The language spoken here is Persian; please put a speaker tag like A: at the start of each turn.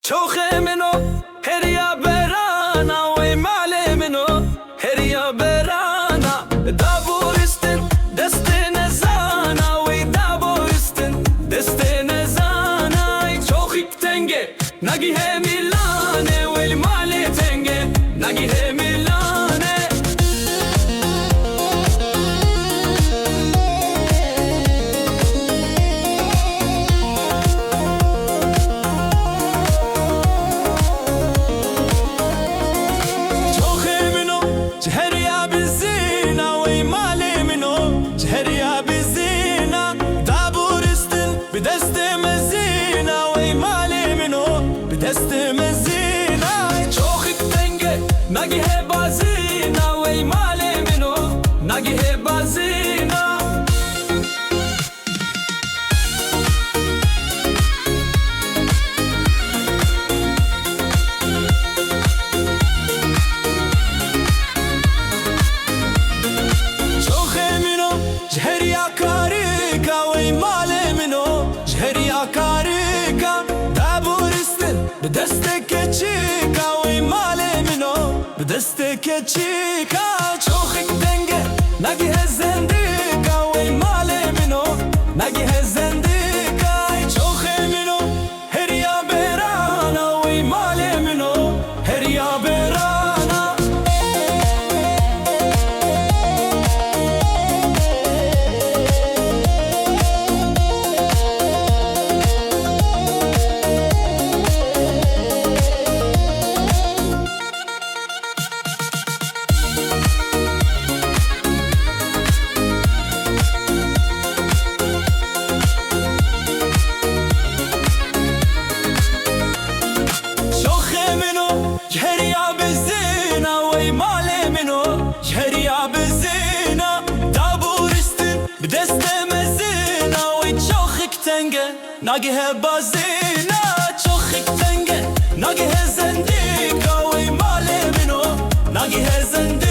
A: چوخه منو هریا برانا وی مال منو هریا برانا دابورستن دست نزانا وی دابورستن دست نزانا چوخی تنگه نگی همیلانه وی مال تنگه نگی همیلانه جهريا بالزينة وي مالي منو جهريا بالزينة دابورستن بدست مزينة وي مالي منو بدست مزينة چوخك تنگه نگي هبازينة وي مالي منو نگي هبازينة جهريا كاريكا وي مالي منو جهريا كاريكا دابورستن بدستك تشيكا وي مالي منو بدستك تشيكا چوخك دنگه نگي هزنديكا وي مالي منو نگي هزنديكا چوخي منو هريا برانا وي مالي منو هريا برانا جهريا بالزينة وي مالي منو جهريا بالزينة دابورستن بدست مزينة وي چوخك تنگه ناگي هبازينة چوخك تنگه ناگي هزنديكا وي مالي منو ناگي هزنديكا